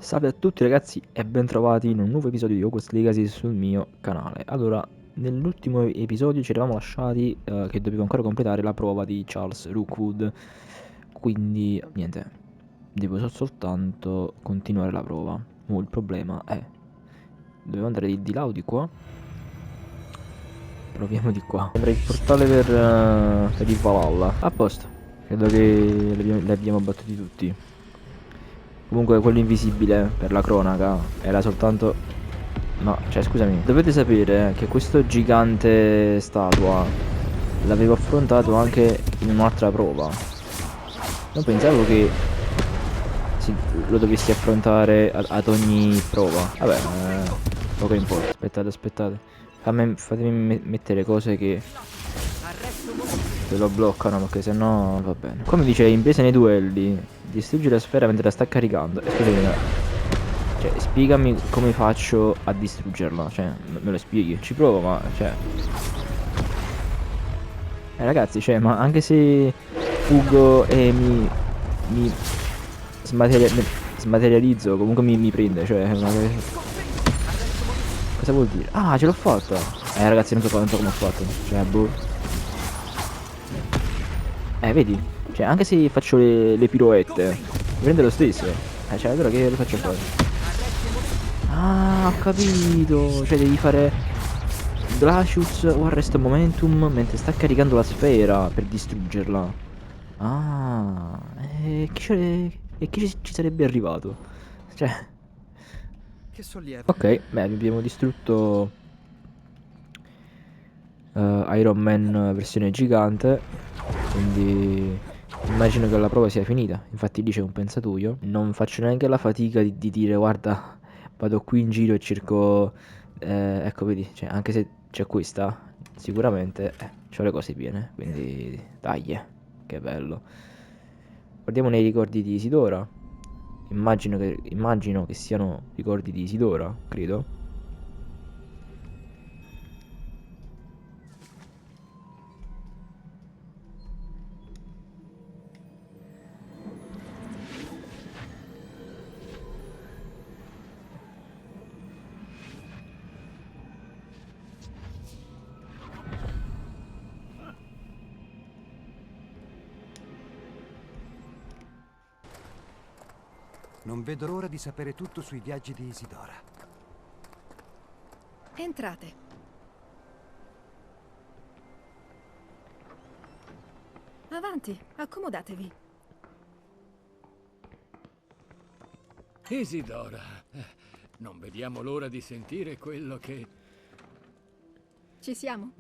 Salve a tutti ragazzi e bentrovati in un nuovo episodio di Hogwarts Legacy sul mio canale. Allora, nell'ultimo episodio ci eravamo lasciati che dovevo ancora completare la prova di Charles Rookwood, quindi niente, devo soltanto continuare la prova. Il problema è, dovevo andare di là o di qua? Proviamo di qua. Sembra il portale per il Valhalla. A posto, credo che li abbiamo battuti tutti. Comunque quello invisibile, per la cronaca, era soltanto... No, cioè scusami, dovete sapere che questo gigante statua l'avevo affrontato anche in un'altra prova. Non pensavo che lo dovessi affrontare ad ogni prova. Vabbè, poco importa. Aspettate. Fatemi mettere cose che lo bloccano, perché sennò va bene. Come dice, imprese nei duelli, distruggi la sfera mentre la sta caricando. Scusami, cioè, spiegami come faccio a distruggerla. Cioè, me lo spieghi. Ci provo, ma, cioè... ragazzi, cioè, ma anche se fuggo e mi smaterializzo, comunque mi prende, cioè... Cosa vuol dire? Ah, ce l'ho fatta! Ragazzi, non so come ho fatto. Cioè, boh... vedi? Cioè, anche se faccio le pirouette, mi prende lo stesso. Cioè, allora che lo faccio fare? Ah, ho capito. Cioè, devi fare Glacius o Arrest Momentum mentre sta caricando la sfera per distruggerla. Ah, e chi ci sarebbe arrivato? Cioè, Che sollievo. ok, beh, abbiamo distrutto Iron Man versione gigante, quindi immagino che la prova sia finita. Infatti lì c'è un pensatoio. Non faccio neanche la fatica di dire guarda, vado qui in giro e cerco... ecco, vedi, cioè, anche se c'è questa, sicuramente c'ho le cose piene, quindi dai, che bello. Guardiamo nei ricordi di Isidora. Immagino che siano ricordi di Isidora, credo. Non vedo l'ora di sapere tutto sui viaggi di Isidora. Entrate. Avanti, accomodatevi. Isidora, non vediamo l'ora di sentire quello che... Ci siamo?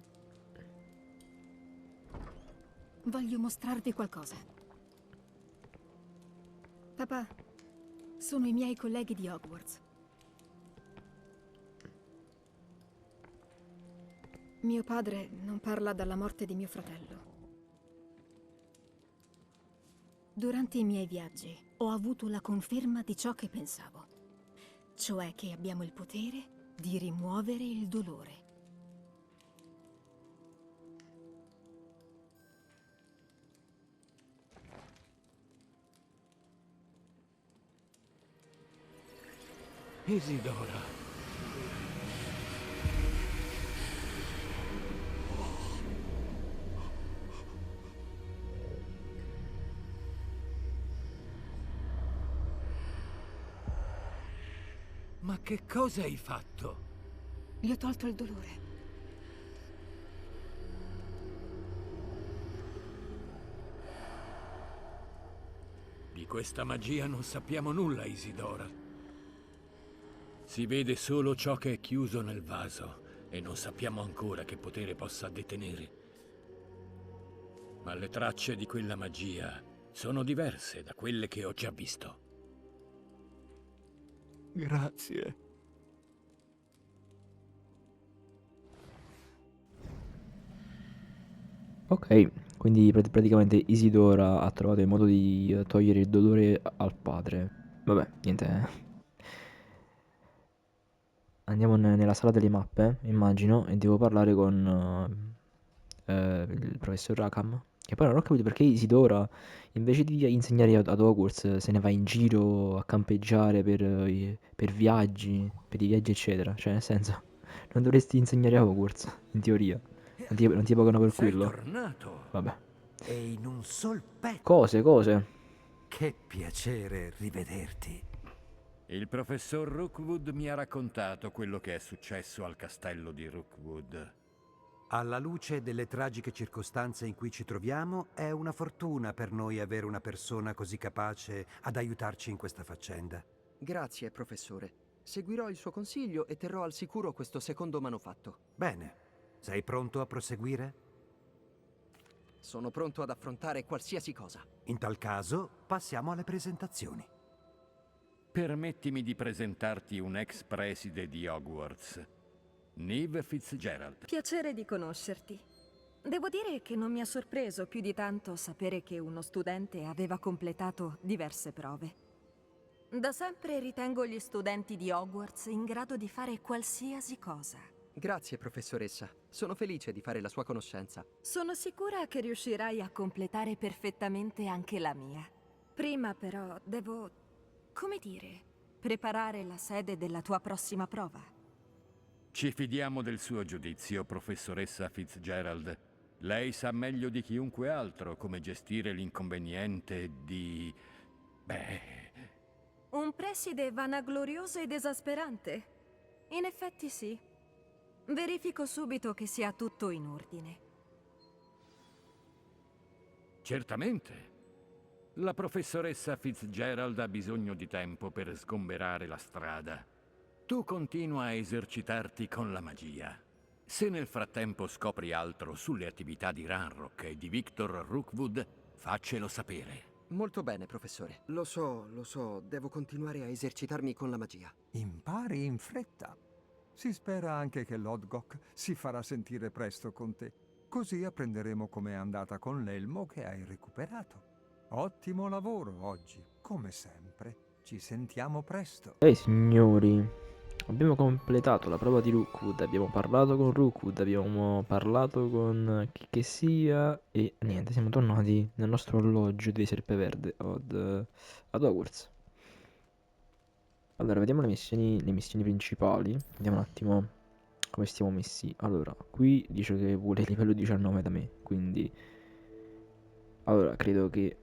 Voglio mostrarvi qualcosa. Papà, sono i miei colleghi di Hogwarts. Mio padre non parla dalla morte di mio fratello. Durante i miei viaggi ho avuto la conferma di ciò che pensavo, cioè che abbiamo il potere di rimuovere il dolore. Isidora. Ma che cosa hai fatto? Gli ho tolto il dolore. Di questa magia non sappiamo nulla, Isidora. Si vede solo ciò che è chiuso nel vaso e non sappiamo ancora che potere possa detenere. Ma le tracce di quella magia sono diverse da quelle che ho già visto. Grazie. Ok, quindi praticamente Isidora ha trovato il modo di togliere il dolore al padre. Vabbè, niente. Andiamo nella sala delle mappe, immagino, e devo parlare con il professor Rackham, che E poi non ho capito perché Isidora, invece di insegnare ad Hogwarts, se ne va in giro a campeggiare per viaggi, per i viaggi eccetera. Cioè, nel senso, non dovresti insegnare a Hogwarts, in teoria. Non ti pagano per Sei quello. tornato. Vabbè. E in un sol pezzo. Cose. Che piacere rivederti. Il professor Rookwood mi ha raccontato quello che è successo al castello di Rookwood. Alla luce delle tragiche circostanze in cui ci troviamo, è una fortuna per noi avere una persona così capace ad aiutarci in questa faccenda. Grazie, professore. Seguirò il suo consiglio e terrò al sicuro questo secondo manufatto. Bene, sei pronto a proseguire? Sono pronto ad affrontare qualsiasi cosa. In tal caso, passiamo alle presentazioni. Permettimi di presentarti un ex preside di Hogwarts, Neve Fitzgerald. Piacere di conoscerti. Devo dire che non mi ha sorpreso più di tanto sapere che uno studente aveva completato diverse prove. Da sempre ritengo gli studenti di Hogwarts in grado di fare qualsiasi cosa. Grazie, professoressa. Sono felice di fare la sua conoscenza. Sono sicura che riuscirai a completare perfettamente anche la mia. Prima però devo, come dire, preparare la sede della tua prossima prova. Ci fidiamo del suo giudizio, professoressa Fitzgerald. Lei sa meglio di chiunque altro come gestire l'inconveniente di... Un preside vanaglorioso ed esasperante? In effetti sì. Verifico subito che sia tutto in ordine. Certamente. La professoressa Fitzgerald ha bisogno di tempo per sgomberare la strada. Tu continua a esercitarti con la magia. Se nel frattempo scopri altro sulle attività di Ranrock e di Victor Rookwood, faccelo sapere. Molto bene, professore. Lo so, devo continuare a esercitarmi con la magia. Impari in fretta. Si spera anche che Lodgok si farà sentire presto con te. Così apprenderemo com'è andata con l'elmo che hai recuperato. Ottimo lavoro oggi, come sempre. Ci sentiamo presto. Ehi signori, abbiamo completato la prova di Rookwood, abbiamo parlato con Rookwood, abbiamo parlato con chi che sia e niente, siamo tornati nel nostro alloggio di Serpeverde ad Hogwarts. Allora, vediamo le missioni principali, vediamo un attimo come stiamo messi. Allora, qui dice che vuole livello 19 da me, quindi... Allora, credo che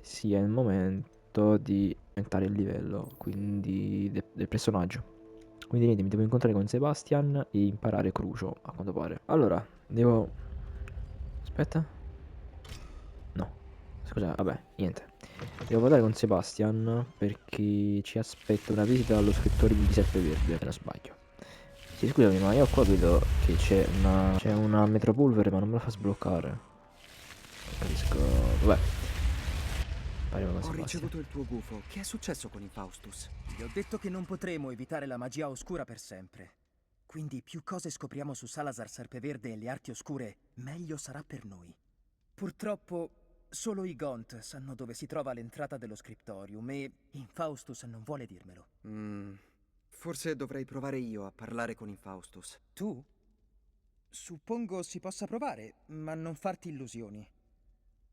sia il momento di aumentare il livello, quindi del personaggio. Quindi niente, mi devo incontrare con Sebastian e imparare Crucio, a quanto pare. Allora, devo... Aspetta. No. Scusa, vabbè, niente. Devo parlare con Sebastian perché ci aspetta una visita allo scrittorio di Serpeverde, se non sbaglio. Sì, scusami, ma io qua vedo che c'è una metropolvere, ma non me la fa sbloccare. Non capisco... Vabbè. Parliamo con Ho Sebastian. ricevuto il tuo gufo. Che è successo con Infaustus? Gli ho detto che non potremo evitare la magia oscura per sempre. Quindi più cose scopriamo su Salazar Serpeverde e le arti oscure, meglio sarà per noi. Purtroppo solo i Gaunt sanno dove si trova l'entrata dello scriptorium e Infaustus non vuole dirmelo. Forse dovrei provare io a parlare con Infaustus. Tu? Suppongo si possa provare, ma non farti illusioni.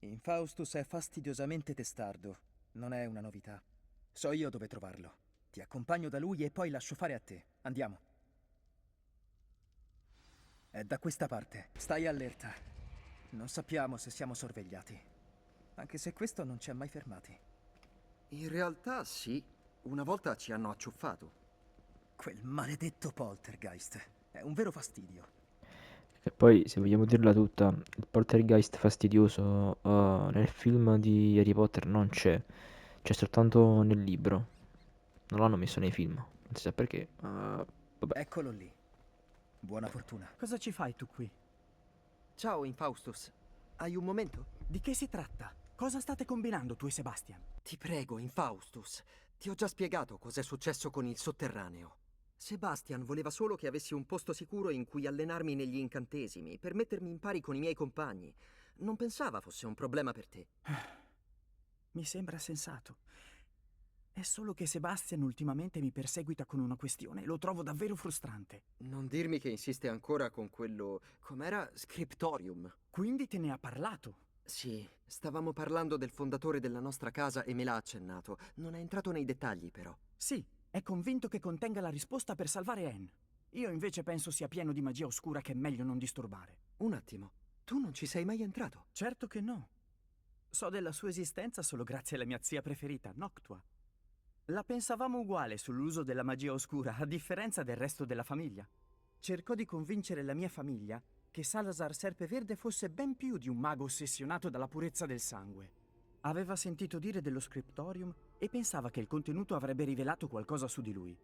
Infaustus è fastidiosamente testardo, non è una novità. So io dove trovarlo. Ti accompagno da lui e poi lascio fare a te. Andiamo. È da questa parte. Stai allerta. Non sappiamo se siamo sorvegliati. Anche se questo non ci ha mai fermati. In realtà sì. Una volta ci hanno acciuffato. Quel maledetto poltergeist. È un vero fastidio. E poi, se vogliamo dirla tutta, il poltergeist fastidioso nel film di Harry Potter non c'è soltanto nel libro. Non l'hanno messo nei film, non si sa perché, ma vabbè. Eccolo lì. Buona fortuna. Cosa ci fai tu qui? Ciao, Infaustus. Hai un momento? Di che si tratta? Cosa state combinando tu e Sebastian? Ti prego, Infaustus. Ti ho già spiegato cos'è successo con il sotterraneo. Sebastian voleva solo che avessi un posto sicuro in cui allenarmi negli incantesimi, per mettermi in pari con i miei compagni. Non pensava fosse un problema per te. Mi sembra sensato. È solo che Sebastian ultimamente mi perseguita con una questione. Lo trovo davvero frustrante. Non dirmi che insiste ancora con quello... com'era? Scriptorium. Quindi te ne ha parlato? Sì, stavamo parlando del fondatore della nostra casa e me l'ha accennato. Non è entrato nei dettagli, però. Sì, è convinto che contenga la risposta per salvare Anne. Io invece penso sia pieno di magia oscura che è meglio non disturbare. Un attimo, tu non ci sei mai entrato? Certo che no. So della sua esistenza solo grazie alla mia zia preferita, Noctua. La pensavamo uguale sull'uso della magia oscura, a differenza del resto della famiglia. Cercò di convincere la mia famiglia che Salazar Serpeverde fosse ben più di un mago ossessionato dalla purezza del sangue. Aveva sentito dire dello scriptorium e pensava che il contenuto avrebbe rivelato qualcosa su di lui.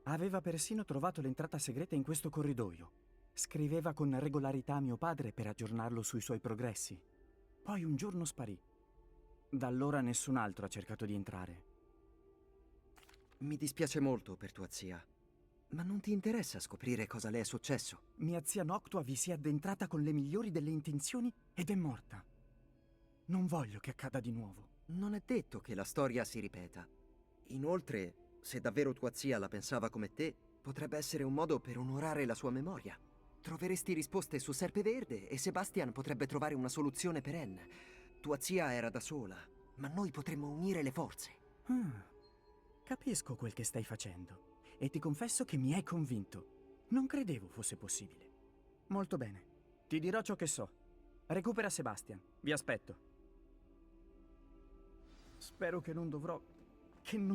Aveva persino trovato l'entrata segreta in questo corridoio. Scriveva con regolarità a mio padre per aggiornarlo sui suoi progressi. Poi un giorno sparì. Da allora nessun altro ha cercato di entrare. Mi dispiace molto per tua zia. Ma non ti interessa scoprire cosa le è successo? Mia zia Noctua vi si è addentrata con le migliori delle intenzioni ed è morta. Non voglio che accada di nuovo. Non è detto che la storia si ripeta. Inoltre, se davvero tua zia la pensava come te, potrebbe essere un modo per onorare la sua memoria. Troveresti risposte su Serpeverde e Sebastian potrebbe trovare una soluzione per Anne. Tua zia era da sola, ma noi potremmo unire le forze. Capisco quel che stai facendo e ti confesso che mi hai convinto. Non credevo fosse possibile. Molto bene, ti dirò ciò che so. Recupera Sebastian, vi aspetto. Spero che non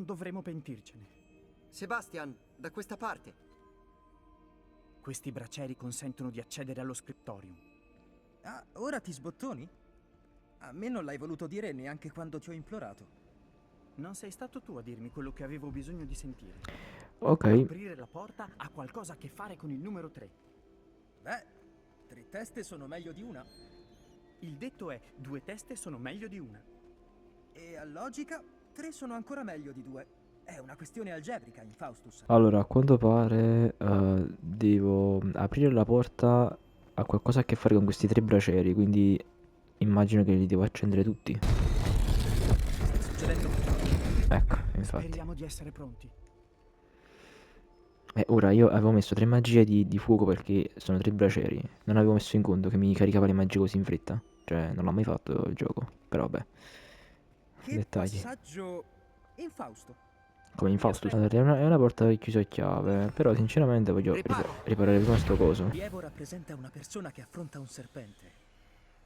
dovremo pentircene. Sebastian, da questa parte. Questi bracieri consentono di accedere allo scriptorium. Ah, ora ti sbottoni? A me non l'hai voluto dire neanche quando ti ho implorato. Non sei stato tu a dirmi quello che avevo bisogno di sentire. Ok, Aprire la porta ha qualcosa a che fare con il numero 3. Beh, 3 teste sono meglio di una. Il detto è 2 teste sono meglio di una. E a logica, 3 sono ancora meglio di 2. È una questione algebrica in Faustus. allora a quanto pare devo aprire la porta a qualcosa a che fare con questi 3 bracieri, quindi immagino che li devo accendere tutti. Sta succedendo qualcosa. Ecco, infatti. Speriamo di essere pronti. Ora io avevo messo 3 magie di fuoco perché sono 3 bracieri. Non avevo messo in conto che mi caricava le magie così in fretta. Cioè, non l'ho mai fatto il gioco. Però vabbè, Che dettagli. passaggio infausto. Come in Faustus. Allora, è una porta chiusa a chiave. Però sinceramente voglio riparare prima sto coso. Lievo rappresenta una persona che affronta un serpente.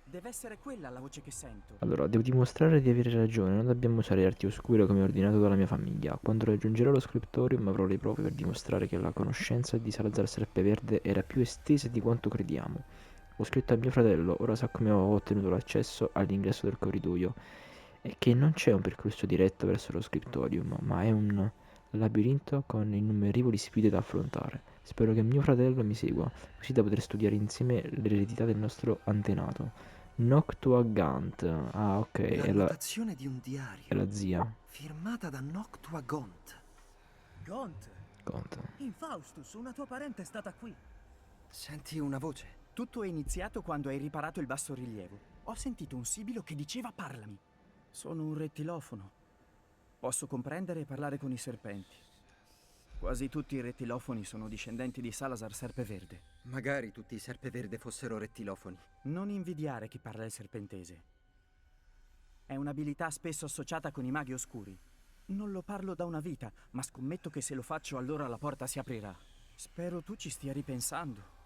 Deve essere quella la voce che sento. Allora, devo dimostrare di avere ragione. Non dobbiamo usare arti oscure come ordinato dalla mia famiglia. Quando raggiungerò lo scriptorium avrò le prove per dimostrare che la conoscenza di Salazar Serpeverde era più estesa di quanto crediamo. Ho scritto a mio fratello, ora sa come ho ottenuto l'accesso all'ingresso del corridoio. E che non c'è un percorso diretto verso lo scriptorium, ma è un labirinto con innumerevoli sfide da affrontare. Spero che mio fratello mi segua, così da poter studiare insieme l'eredità del nostro antenato. Noctua Gant. Ah, ok, La è notazione di un diario. la zia. Firmata da Noctua Gont. Gont, Gant. in Faustus, una tua parente è stata qui. Senti una voce. Tutto è iniziato quando hai riparato il bassorilievo. Ho sentito un sibilo che diceva parlami. Sono un rettilofono. Posso comprendere e parlare con i serpenti. Quasi tutti i rettilofoni sono discendenti di Salazar Serpeverde. Magari tutti i Serpeverde fossero rettilofoni. Non invidiare chi parla il serpentese. È un'abilità spesso associata con i maghi oscuri. Non lo parlo da una vita, ma scommetto che se lo faccio allora la porta si aprirà. Spero tu ci stia ripensando.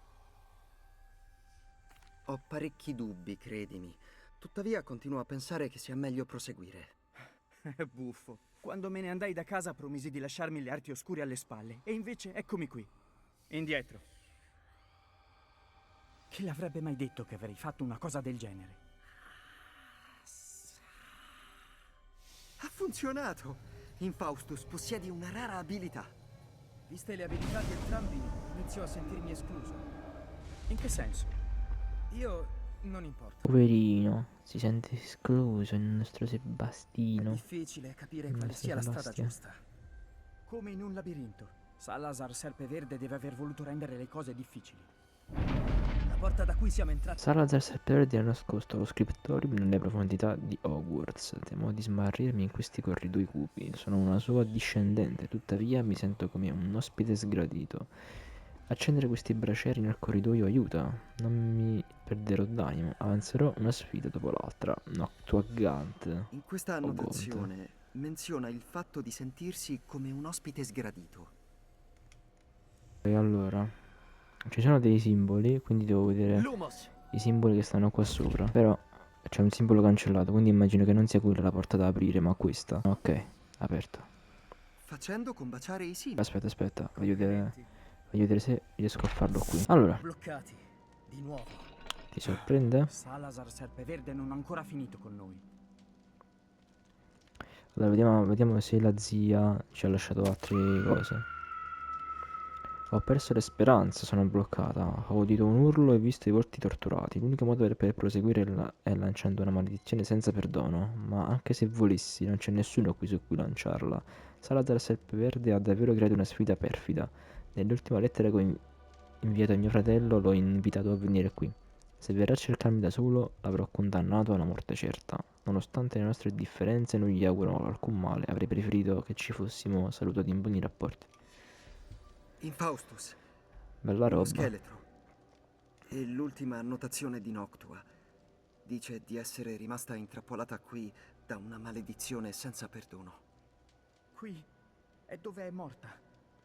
Ho parecchi dubbi, credimi. Tuttavia continuo a pensare che sia meglio proseguire. È buffo. Quando me ne andai da casa promisi di lasciarmi le arti oscure alle spalle e invece eccomi qui. Indietro. Chi l'avrebbe mai detto che avrei fatto una cosa del genere? Ha funzionato! In Faustus possiedi una rara abilità. Viste le abilità di entrambi, inizio a sentirmi escluso. In che senso? Io non importa. Poverino, si sente escluso il nostro È Sebastino. difficile capire Il quale nostro sia la strada Sebastian. giusta. Come in un labirinto. Salazar Serpeverde deve aver voluto rendere le cose difficili. La porta da cui siamo entrati. Salazar Serpeverde è nascosto allo scriptorium nelle profondità di Hogwarts. Temo di smarrirmi in questi corridoi cupi. Sono una sua discendente, tuttavia mi sento come un ospite sgradito. Accendere questi bracieri nel corridoio aiuta. Non mi perderò d'animo. Avanzerò una sfida dopo l'altra. Noctua Gant. In questa O Gaunt. annotazione menziona il fatto di sentirsi come un ospite sgradito. E allora, ci sono dei simboli, quindi devo vedere Lumos! i simboli che stanno qua sopra. Però c'è un simbolo cancellato, quindi immagino che non sia quella la porta da aprire, ma questa. Ok, aperta. Facendo combaciare i simili. Aspetta, voglio vedere se riesco a farlo qui. Allora, Bloccati. Di nuovo. ti sorprende? Salazar Serpeverde non ha ancora finito con noi. Allora, vediamo se la zia ci ha lasciato altre cose. Ho perso le speranze, sono bloccata. Ho udito un urlo e visto i volti torturati. L'unico modo per proseguire è lanciando una maledizione senza perdono. Ma anche se volessi, non c'è nessuno qui su cui lanciarla. Salazar Serpeverde ha davvero creato una sfida perfida. Nell'ultima lettera che ho inviato a mio fratello, l'ho invitato a venire qui. Se verrà a cercarmi da solo, l'avrò condannato a una morte certa. Nonostante le nostre differenze, non gli auguro alcun male. Avrei preferito che ci fossimo salutati in buoni rapporti. Infaustus, Bella lo roba. scheletro. E l'ultima annotazione di Noctua. Dice di essere rimasta intrappolata qui da una maledizione senza perdono. Qui è dove è morta.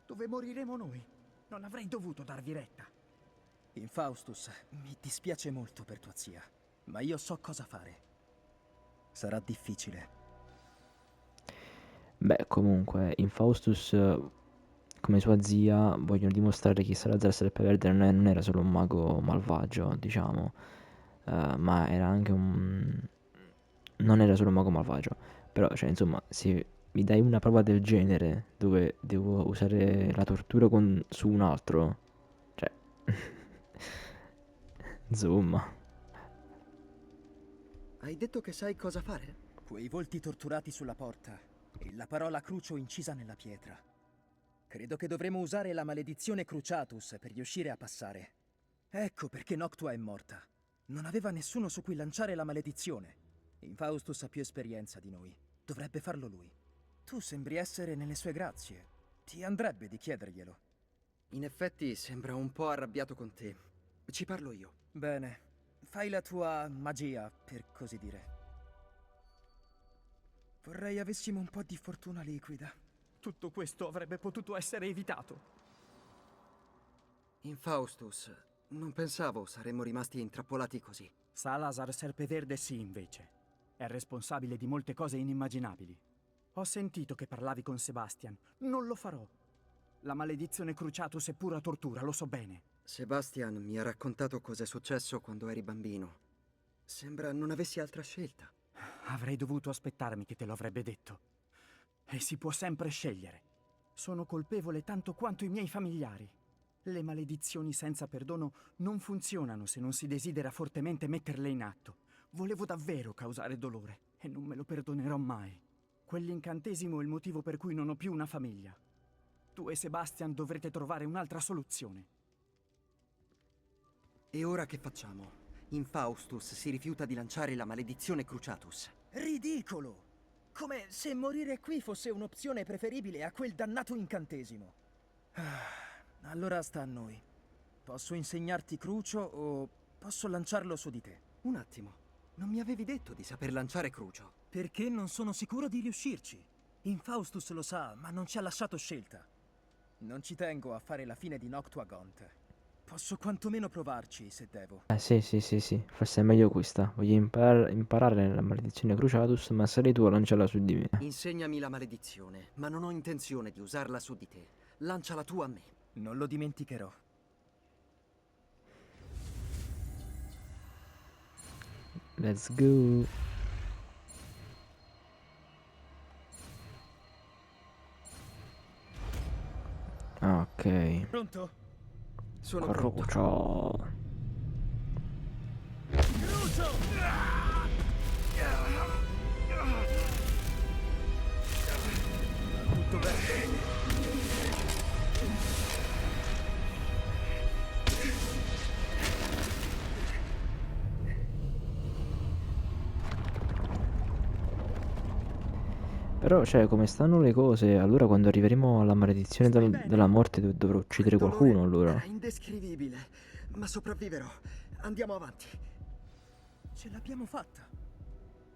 Dove moriremo noi. Non avrei dovuto darvi retta. Infaustus, mi dispiace molto per tua zia, ma io so cosa fare. Sarà difficile. Beh, comunque, Infaustus, come sua zia, vogliono dimostrare che Salazar Serpeverde non era solo un mago malvagio, diciamo, ma era anche un... non era solo un mago malvagio, però, cioè, insomma, se mi dai una prova del genere dove devo usare la tortura su un altro, cioè, insomma, Hai detto che sai cosa fare? Quei volti torturati sulla porta e la parola crucio incisa nella pietra. Credo che dovremo usare la maledizione Cruciatus per riuscire a passare. Ecco perché Noctua è morta. Non aveva nessuno su cui lanciare la maledizione. Infaustus ha più esperienza di noi. Dovrebbe farlo lui. Tu sembri essere nelle sue grazie. Ti andrebbe di chiederglielo. In effetti sembra un po' arrabbiato con te. Ci parlo io. Bene, fai la tua magia, per così dire. Vorrei avessimo un po' di fortuna liquida. Tutto questo avrebbe potuto essere evitato. Infaustus, non pensavo saremmo rimasti intrappolati così. Salazar Serpeverde sì, invece. È responsabile di molte cose inimmaginabili. Ho sentito che parlavi con Sebastian. Non lo farò. La maledizione Cruciatus è pura tortura, lo so bene. Sebastian mi ha raccontato cos'è successo quando eri bambino. Sembra non avessi altra scelta. Avrei dovuto aspettarmi che te lo avrebbe detto. E si può sempre scegliere. Sono colpevole tanto quanto i miei familiari. Le maledizioni senza perdono non funzionano se non si desidera fortemente metterle in atto. Volevo davvero causare dolore e non me lo perdonerò mai. Quell'incantesimo è il motivo per cui non ho più una famiglia. Tu e Sebastian dovrete trovare un'altra soluzione. E ora che facciamo? Infaustus si rifiuta di lanciare la maledizione Cruciatus. Ridicolo! Come se morire qui fosse un'opzione preferibile a quel dannato incantesimo. Allora sta a noi. Posso insegnarti Crucio o posso lanciarlo su di te? Un attimo, non mi avevi detto di saper lanciare Crucio? Perché non sono sicuro di riuscirci. Infaustus lo sa, ma non ci ha lasciato scelta. Non ci tengo a fare la fine di Noctua Gaunt. Posso quantomeno provarci, se devo. sì, forse è meglio questa. Voglio imparare la maledizione Cruciatus, ma sarei tu a lanciarla su di me. Insegnami la maledizione, ma non ho intenzione di usarla su di te. Lanciala tu a me. Non lo dimenticherò. Let's go. Ok. Pronto? Sono pronto. Crucio. Tutto bene? Però, cioè, come stanno le cose, allora quando arriveremo alla maledizione Stai bene? della morte dovrò uccidere Quel dolore qualcuno, allora. era indescrivibile, ma sopravviverò. Andiamo avanti. Ce l'abbiamo fatta.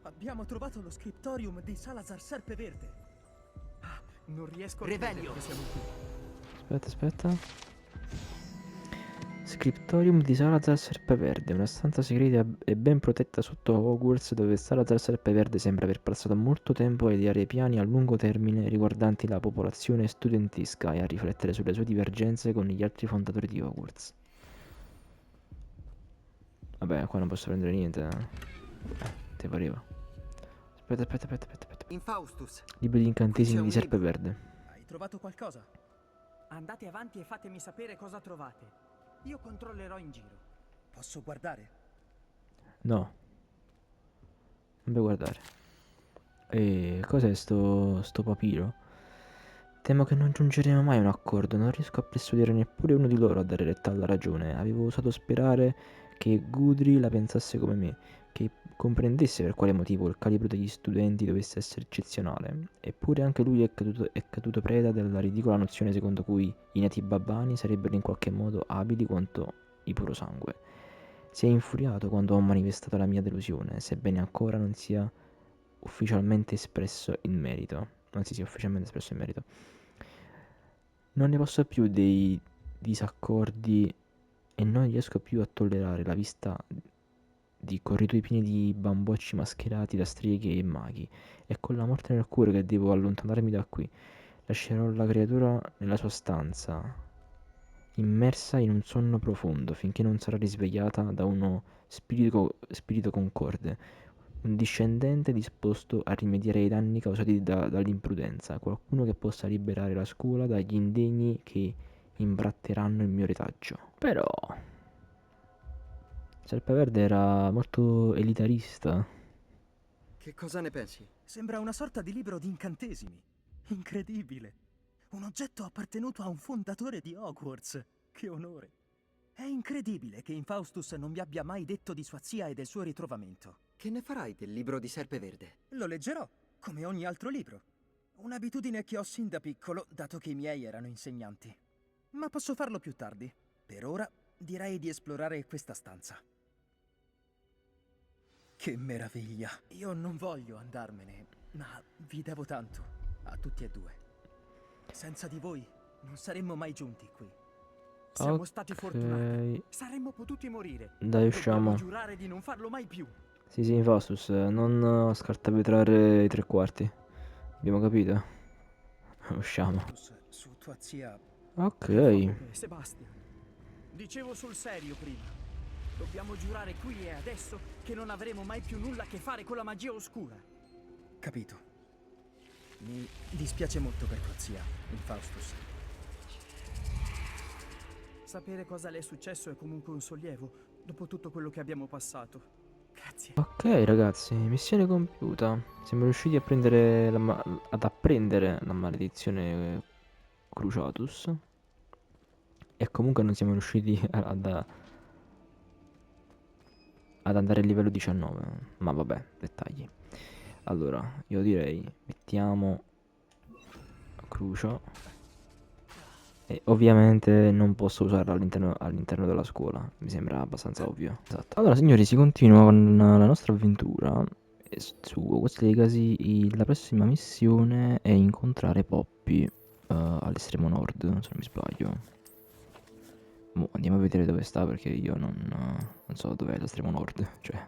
Abbiamo trovato lo scriptorium di Salazar Serpeverde. Ah, non riesco a credere Revelio. che siamo qui. Aspetta. Scriptorium di Salazar Serpeverde, una stanza segreta e ben protetta sotto Hogwarts dove Salazar Serpeverde sembra aver passato molto tempo a ideare piani a lungo termine riguardanti la popolazione studentesca e a riflettere sulle sue divergenze con gli altri fondatori di Hogwarts. Vabbè, qua non posso prendere niente. Ti pareva. Aspetta. Infaustus. Libro di incantesimi Qui di c'è un libro. Serpeverde. Hai trovato qualcosa? Andate avanti e fatemi sapere cosa trovate. Io controllerò in giro. Posso guardare? No. Non devo guardare. E cos'è sto papiro? Temo che non giungeremo mai a un accordo, non riesco a persuadere neppure uno di loro a dare retta alla ragione. Avevo osato sperare che Gudri la pensasse come me, che comprendesse per quale motivo il calibro degli studenti dovesse essere eccezionale. Eppure anche lui è caduto preda della ridicola nozione secondo cui i nati babbani sarebbero in qualche modo abili quanto i puro sangue. Si è infuriato quando ho manifestato la mia delusione, sebbene ancora non sia ufficialmente espresso in merito. Non si sia ufficialmente espresso in merito. Non ne posso più dei disaccordi e non riesco più a tollerare la vista di corridoi pieni di bambocci mascherati da streghe e maghi. È con la morte nel cuore che devo allontanarmi da qui. Lascerò la creatura nella sua stanza, immersa in un sonno profondo, finché non sarà risvegliata da uno spirito concorde, un discendente disposto a rimediare ai danni causati dall'imprudenza, qualcuno che possa liberare la scuola dagli indegni che imbratteranno il mio retaggio. Però Serpeverde era molto elitarista. Che cosa ne pensi? Sembra una sorta di libro di incantesimi. Incredibile. Un oggetto appartenuto a un fondatore di Hogwarts. Che onore. È incredibile che Infaustus non mi abbia mai detto di sua zia e del suo ritrovamento. Che ne farai del libro di Serpeverde? Lo leggerò, come ogni altro libro. Un'abitudine che ho sin da piccolo, dato che i miei erano insegnanti. Ma posso farlo più tardi. Per ora, direi di esplorare questa stanza. Che meraviglia. Io non voglio andarmene, ma vi devo tanto, a tutti e due. Senza di voi, non saremmo mai giunti qui. Siamo stati fortunati. Ok. Saremmo potuti morire. Dai, usciamo. Dobbiamo giurare di non farlo mai più. Sì, Infastus, non scartavetrare i tre quarti. Abbiamo capito? Usciamo. Su tua zia. Ok. Sebastian, dicevo sul serio prima. Dobbiamo giurare qui e adesso che non avremo mai più nulla a che fare con la magia oscura. Capito. Mi dispiace molto per tua zia, Infaustus. Sapere cosa le è successo è comunque un sollievo, dopo tutto quello che abbiamo passato. Grazie. Ok, ragazzi, missione compiuta. Siamo riusciti a prendere ad apprendere la maledizione Cruciatus. E comunque non siamo riusciti ad andare a livello 19. Ma vabbè, dettagli. Allora, io direi, mettiamo Crucio. E ovviamente non posso usarla all'interno della scuola, mi sembra abbastanza ovvio. Esatto. Allora signori, si continua con la nostra avventura su Hogwarts Legacy. La prossima missione è incontrare Poppy all'estremo nord, se non mi sbaglio. Andiamo a vedere dove sta perché io non so dov'è l'estremo nord, cioè.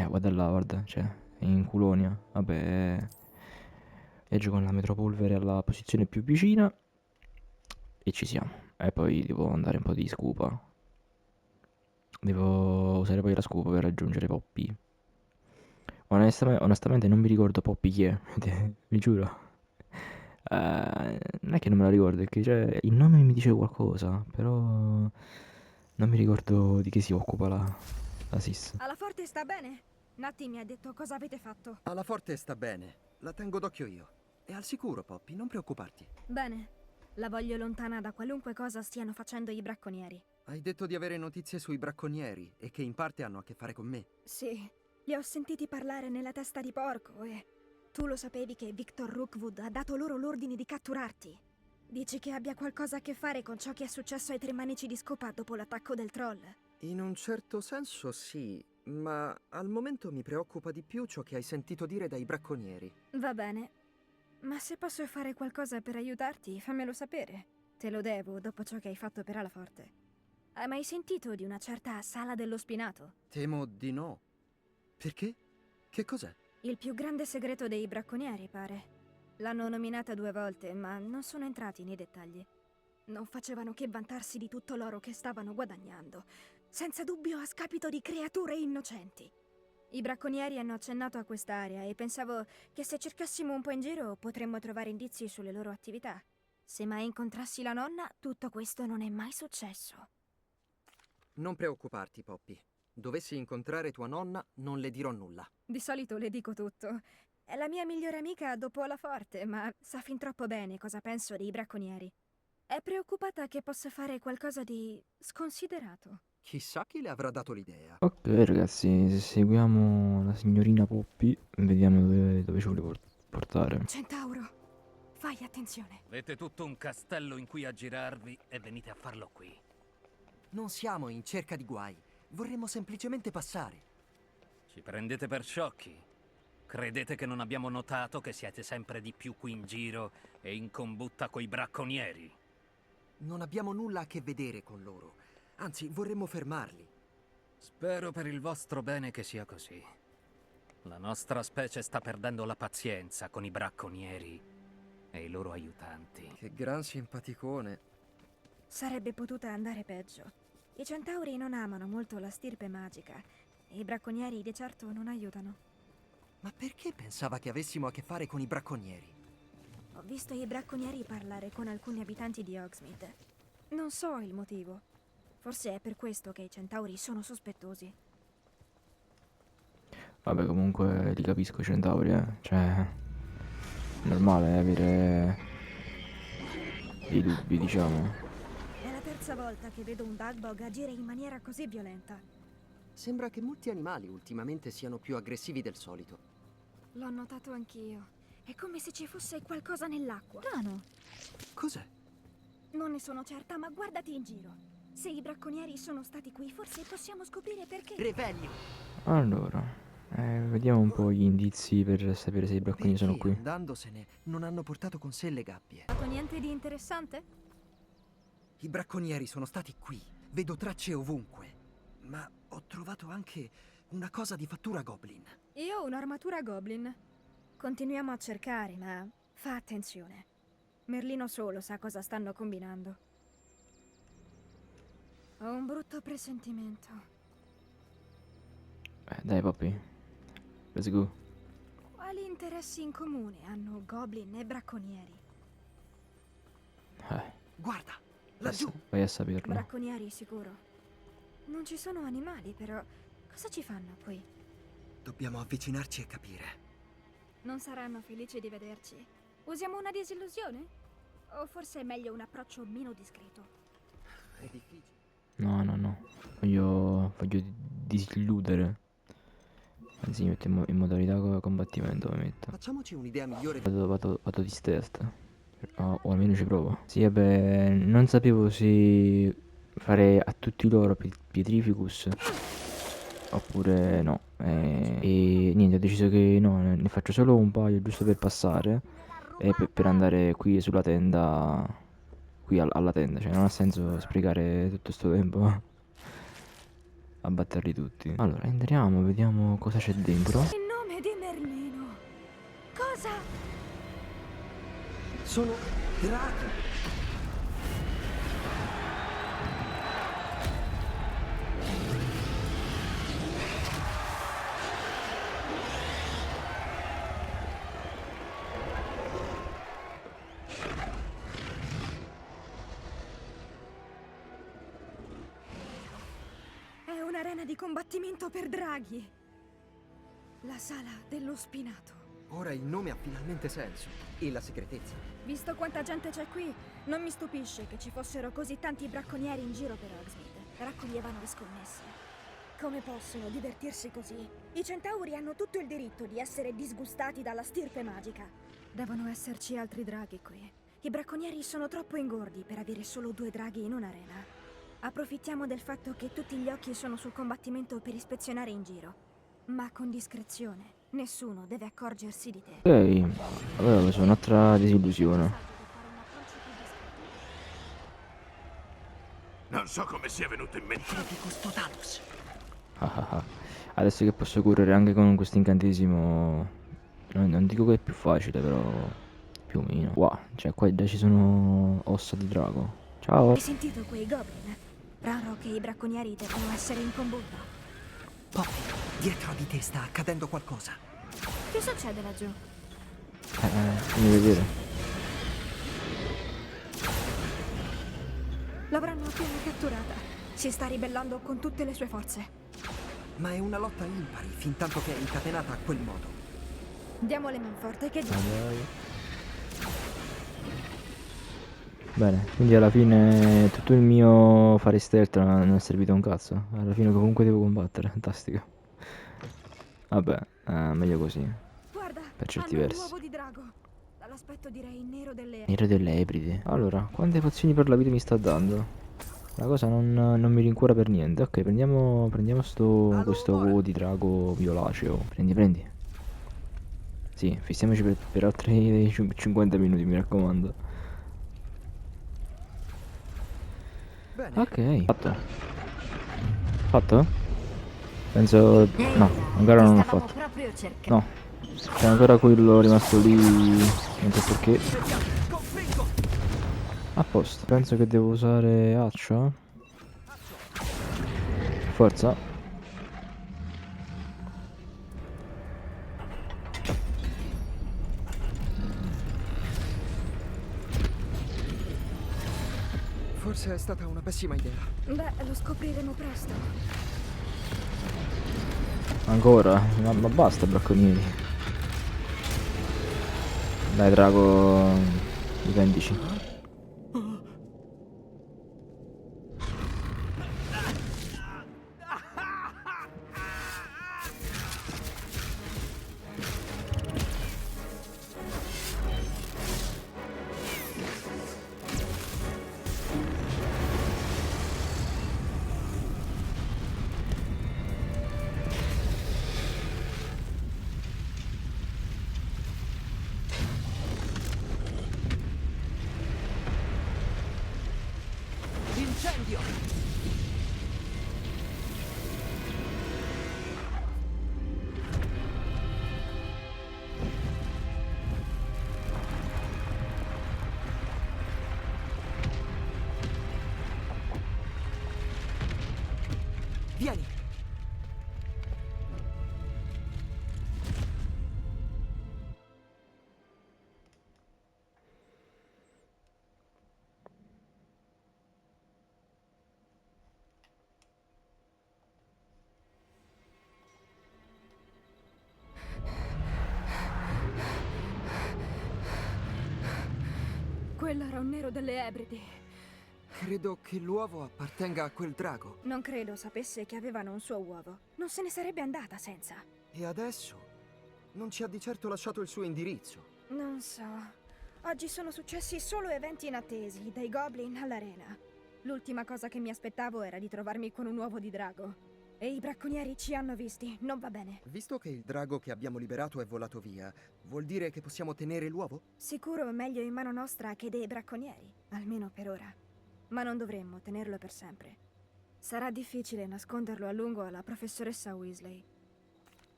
Guarda là, guarda, cioè, è in Culonia. Vabbè, leggo con la metropolvere alla posizione più vicina. E ci siamo. E poi devo andare un po' di scupa. Devo usare poi la scupa per raggiungere Poppy. Onestamente non mi ricordo Poppy chi è. Vi giuro. Non è che non me la ricordo, è che cioè, il nome mi dice qualcosa, però non mi ricordo di che si occupa la Sis. Alla forte sta bene? Natti mi ha detto cosa avete fatto. Alla forte sta bene. La tengo d'occhio io. È al sicuro, Poppy, non preoccuparti. Bene. La voglio lontana da qualunque cosa stiano facendo i bracconieri. Hai detto di avere notizie sui bracconieri e che in parte hanno a che fare con me. Sì, li ho sentiti parlare nella testa di porco e Tu lo sapevi che Victor Rookwood ha dato loro l'ordine di catturarti? Dici che abbia qualcosa a che fare con ciò che è successo ai tre manici di scopa dopo l'attacco del troll? In un certo senso sì, ma al momento mi preoccupa di più ciò che hai sentito dire dai bracconieri. Va bene. Ma se posso fare qualcosa per aiutarti, fammelo sapere. Te lo devo dopo ciò che hai fatto per Alaforte. Hai mai sentito di una certa Sala dello Spinato? Temo di no. Perché? Che cos'è? Il più grande segreto dei bracconieri, pare. L'hanno nominata 2 volte, ma non sono entrati nei dettagli. Non facevano che vantarsi di tutto l'oro che stavano guadagnando, senza dubbio a scapito di creature innocenti. I bracconieri hanno accennato a quest'area e pensavo che se cercassimo un po' in giro potremmo trovare indizi sulle loro attività. Se mai incontrassi la nonna, tutto questo non è mai successo. Non preoccuparti, Poppy. Dovessi incontrare tua nonna, non le dirò nulla. Di solito le dico tutto. È la mia migliore amica dopo Alaforte, ma sa fin troppo bene cosa penso dei bracconieri. È preoccupata che possa fare qualcosa di sconsiderato. Chissà chi le avrà dato l'idea. Ok ragazzi, se seguiamo la signorina Poppy, vediamo dove ci vuole portare. Centauro, fai attenzione. Avete tutto un castello in cui aggirarvi e venite a farlo qui. Non siamo in cerca di guai. Vorremmo semplicemente passare. Ci prendete per sciocchi? Credete che non abbiamo notato che siete sempre di più qui in giro e in combutta coi bracconieri? Non abbiamo nulla a che vedere con loro. Anzi, vorremmo fermarli. Spero per il vostro bene che sia così. La nostra specie sta perdendo la pazienza con i bracconieri e i loro aiutanti. Che gran simpaticone. Sarebbe potuta andare peggio. I centauri non amano molto la stirpe magica e i bracconieri di certo non aiutano. Ma perché pensava che avessimo a che fare con i bracconieri? Ho visto i bracconieri parlare con alcuni abitanti di Hogsmeade. Non so il motivo. Forse è per questo che i centauri sono sospettosi. Vabbè, comunque li capisco i centauri, Cioè, è normale avere dei dubbi, diciamo. È la terza volta che vedo un Dagbog agire in maniera così violenta. Sembra che molti animali ultimamente siano più aggressivi del solito. L'ho notato anch'io. È come se ci fosse qualcosa nell'acqua. Strano. Cos'è? Non ne sono certa, ma guardati in giro. Se i bracconieri sono stati qui, forse possiamo scoprire perché. Revelio! Allora, vediamo un po' gli indizi per sapere se i bracconieri sono qui. Andandosene, non hanno portato con sé le gabbie. Fatto niente di interessante? I bracconieri sono stati qui. Vedo tracce ovunque. Ma ho trovato anche una cosa di fattura goblin. Io ho un'armatura goblin. Continuiamo a cercare, ma fa attenzione. Merlino solo sa cosa stanno combinando. Ho un brutto presentimento. Dai Poppy, let's go. Quali interessi in comune hanno goblin e bracconieri? Guarda, laggiù! Vai a saperlo. Bracconieri sicuro. Non ci sono animali, però cosa ci fanno qui? Dobbiamo avvicinarci e capire. Non saranno felici di vederci. Usiamo una disillusione? O forse è meglio un approccio meno discreto? È difficile. No. Voglio disilludere. Anzi, mi metto in modalità combattimento, mi metto. Facciamoci un'idea migliore. Vado di stealth. O almeno ci provo. Sì, vabbè, non sapevo se fare a tutti loro Pietrificus oppure no. E niente, ho deciso che no, ne faccio solo un paio giusto per passare e per andare qui sulla tenda. Qui alla tenda, cioè non ha senso sprecare tutto sto tempo a batterli tutti. Allora, entriamo, vediamo cosa c'è dentro. In nome di Merlino. Cosa? Sono draghi! È un'arena di combattimento per draghi. La Sala dello Spinato. Ora il nome ha finalmente senso. E la segretezza. Visto quanta gente c'è qui, non mi stupisce che ci fossero così tanti bracconieri in giro per Hogsmeade. Raccoglievano le scommesse. Come possono divertirsi così? I centauri hanno tutto il diritto di essere disgustati dalla stirpe magica. Devono esserci altri draghi qui. I bracconieri sono troppo ingordi per avere solo 2 draghi in un'arena. Approfittiamo del fatto che tutti gli occhi sono sul combattimento per ispezionare in giro. Ma con discrezione. Nessuno deve accorgersi di te. Ok, allora ho preso un'altra disillusione. Non so come sia venuto in mente. Ah ah ah. Adesso che posso correre anche con questo incantesimo, non dico che è più facile, però più o meno. Wow, cioè qua già ci sono ossa di drago. Ciao. Hai sentito quei goblin? Ranrock e i bracconieri devono essere in combutta. Poppy, dietro di te sta accadendo qualcosa. Che succede laggiù? Fammi vedere. L'avranno appena catturata. Si sta ribellando con tutte le sue forze. Ma è una lotta impari, fin tanto che è incatenata a quel modo. Diamo le manforte, che dici? Bene, quindi alla fine tutto il mio fare stealth non è servito a un cazzo. Alla fine comunque devo combattere, fantastico. Vabbè, meglio così, Guarda, per certi hanno un versi. uovo di drago. Dall'aspetto direi nero delle... Nero delle Ebridi. Allora, quante pozioni per la vita mi sta dando? La cosa non mi rincuora per niente. Ok, prendiamo questo uovo di drago violaceo. Prendi. Sì, fissiamoci per altri 50 minuti, mi raccomando. Bene. Ok, fatto? Penso... no, ancora non l'ho fatto. No, c'è ancora quello rimasto lì, non so perché. A posto. Penso che devo usare accia. Forza. Forse è stata una pessima idea. Beh, lo scopriremo presto. Ancora? Ma basta, bracconieri. Dai, drago, difendici. Incendio! Vieni! Quello era un nero delle Ebridi. Credo che l'uovo appartenga a quel drago. Non credo sapesse che avevano un suo uovo. Non se ne sarebbe andata senza. E adesso? Non ci ha di certo lasciato il suo indirizzo. Non so. Oggi sono successi solo eventi inattesi, dai goblin all'arena. L'ultima cosa che mi aspettavo era di trovarmi con un uovo di drago. E i bracconieri ci hanno visti, non va bene. Visto che il drago che abbiamo liberato è volato via, vuol dire che possiamo tenere l'uovo? Sicuro meglio in mano nostra che dei bracconieri, almeno per ora. Ma non dovremmo tenerlo per sempre. Sarà difficile nasconderlo a lungo alla professoressa Weasley.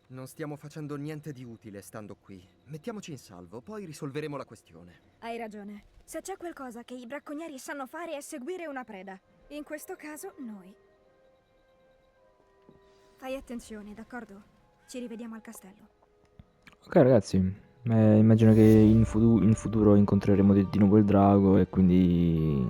Non stiamo facendo niente di utile stando qui. Mettiamoci in salvo, poi risolveremo la questione. Hai ragione. Se c'è qualcosa che i bracconieri sanno fare è seguire una preda. In questo caso, noi. Fai attenzione, d'accordo? Ci rivediamo al castello. Ok ragazzi, immagino che in futuro incontreremo di nuovo il drago e quindi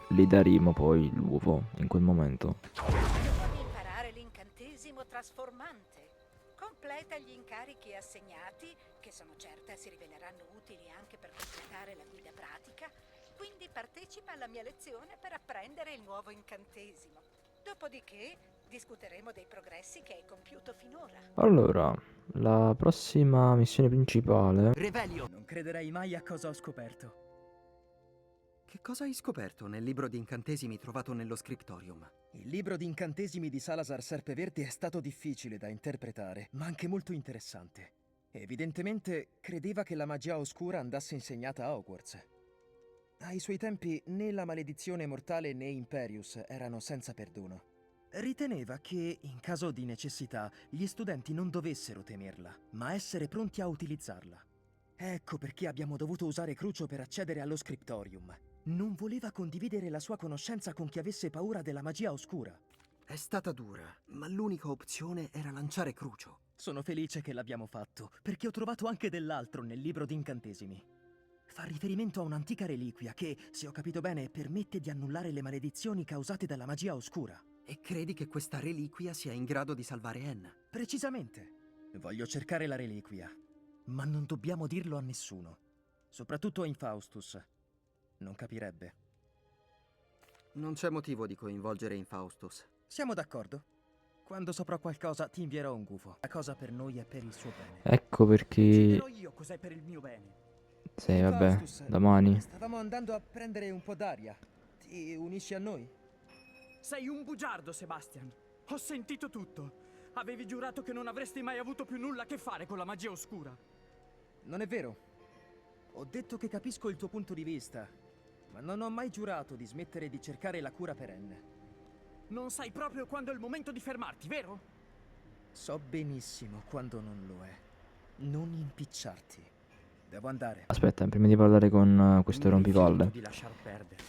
gli daremo poi l'uovo in quel momento. Devi imparare l'incantesimo trasformante. Completa gli incarichi assegnati, che sono certa si riveleranno utili anche per completare la guida pratica. Quindi partecipa alla mia lezione per apprendere il nuovo incantesimo. Dopodiché Discuteremo dei progressi che hai compiuto finora. Allora, la prossima missione principale... Revelio! Non crederei mai a cosa ho scoperto. Che cosa hai scoperto nel libro di incantesimi trovato nello scriptorium? Il libro di incantesimi di Salazar Serpeverde è stato difficile da interpretare, ma anche molto interessante. Evidentemente credeva che la magia oscura andasse insegnata a Hogwarts. Ai suoi tempi né la maledizione mortale né Imperius erano senza perdono. Riteneva che, in caso di necessità, gli studenti non dovessero temerla, ma essere pronti a utilizzarla. Ecco perché abbiamo dovuto usare Crucio per accedere allo scriptorium. Non voleva condividere la sua conoscenza con chi avesse paura della magia oscura. È stata dura, ma l'unica opzione era lanciare Crucio. Sono felice che l'abbiamo fatto, perché ho trovato anche dell'altro nel libro di incantesimi. Fa riferimento a un'antica reliquia che, se ho capito bene, permette di annullare le maledizioni causate dalla magia oscura. E credi che questa reliquia sia in grado di salvare Anne? Precisamente. Voglio cercare la reliquia, ma non dobbiamo dirlo a nessuno. Soprattutto a Infaustus. Non capirebbe. Non c'è motivo di coinvolgere Infaustus. Siamo d'accordo? Quando saprò qualcosa ti invierò un gufo. La cosa per noi è per il suo bene. Ecco perché... Deciderò io cos'è per il mio bene. Sì, vabbè, Infaustus, domani. stavamo andando a prendere un po' d'aria. Ti unisci a noi? Sei un bugiardo, Sebastian. Ho sentito tutto. Avevi giurato che non avresti mai avuto più nulla a che fare con la magia oscura. Non è vero. Ho detto che capisco il tuo punto di vista, ma non ho mai giurato di smettere di cercare la cura perenne. Non sai proprio quando è il momento di fermarti, vero? So benissimo quando non lo è. Non impicciarti. Devo andare. Aspetta, prima di parlare con questo Mi rifiuto rompipalle. di lasciar perdere.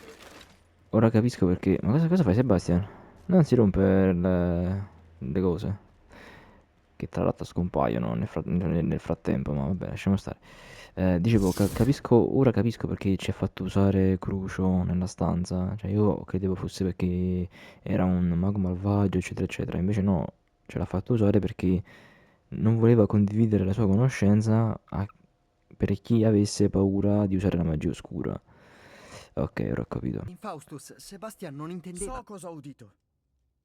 Ora capisco perché... Ma cosa fai, Sebastian? Non si rompe le cose. Che tra l'altro scompaiono nel frattempo, ma vabbè, lasciamo stare. Dicevo, ora capisco perché ci ha fatto usare Crucio nella stanza. Cioè, io credevo fosse perché era un mago malvagio, eccetera, eccetera. Invece no, ce l'ha fatto usare perché non voleva condividere la sua conoscenza per chi avesse paura di usare la magia oscura. Ok, ora ho capito. Infaustus, Sebastian non intendeva... So cosa ho udito.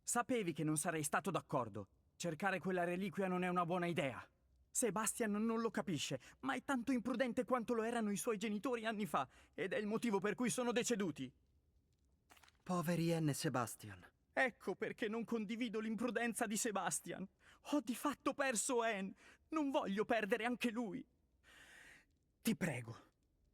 Sapevi che non sarei stato d'accordo. Cercare quella reliquia non è una buona idea. Sebastian non lo capisce, ma è tanto imprudente quanto lo erano i suoi genitori anni fa, ed è il motivo per cui sono deceduti. Poveri Anne e Sebastian. Ecco perché non condivido l'imprudenza di Sebastian. Ho di fatto perso Anne. Non voglio perdere anche lui. Ti prego,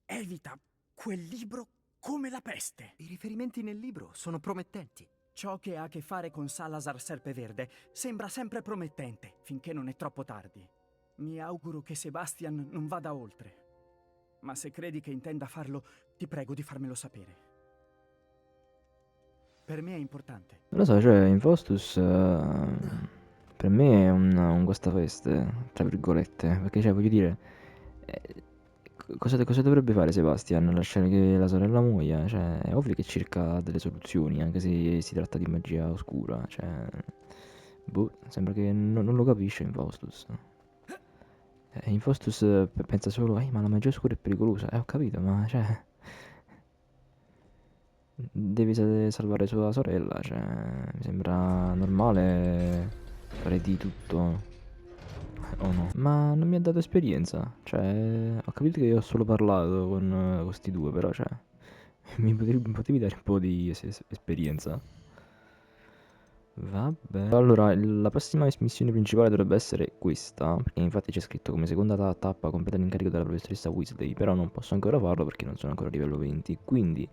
evita quel libro come la peste. I riferimenti nel libro sono promettenti. Ciò che ha a che fare con Salazar Serpeverde sembra sempre promettente, finché non è troppo tardi. Mi auguro che Sebastian non vada oltre. Ma se credi che intenda farlo, ti prego di farmelo sapere. Per me è importante. Non lo so, cioè, Infostus per me è un guastafeste, tra virgolette. Perché, cioè, voglio dire, cosa dovrebbe fare Sebastian? Lasciare che la sorella muoia? Cioè, è ovvio che cerca delle soluzioni, anche se si tratta di magia oscura. Cioè, boh, sembra che non lo capisce Infostus. Infostus pensa solo, ma la magia oscura è pericolosa. Ho capito, ma cioè... Devi salvare sua sorella, cioè... Mi sembra normale fare di tutto. O no? Ma non mi ha dato esperienza. Cioè, ho capito che io ho solo parlato con questi due, però, cioè... Mi potevi dare un po' di esperienza? Vabbè. Allora, la prossima missione principale dovrebbe essere questa, perché infatti c'è scritto come seconda tappa completa l'incarico della professoressa Weasley, però non posso ancora farlo perché non sono ancora a livello 20, quindi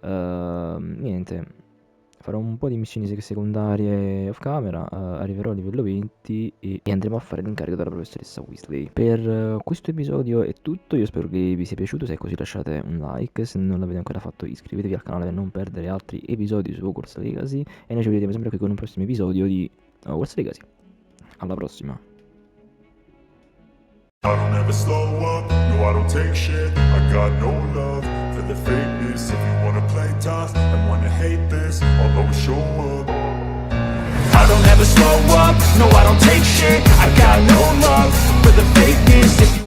niente, farò un po' di missioni secondarie off camera, arriverò a livello 20 e andremo a fare l'incarico della professoressa Weasley. Per questo episodio è tutto, io spero che vi sia piaciuto, se è così lasciate un like, se non l'avete ancora fatto iscrivetevi al canale per non perdere altri episodi su Hogwarts Legacy e noi ci vediamo sempre qui con un prossimo episodio di Hogwarts Legacy. Alla prossima! I don't ever slow up, no I don't take shit. I got no love for the fakeness. If you wanna play tough and wanna hate this, I'll always show up. I don't ever slow up, no I don't take shit. I got no love for the fakeness. If you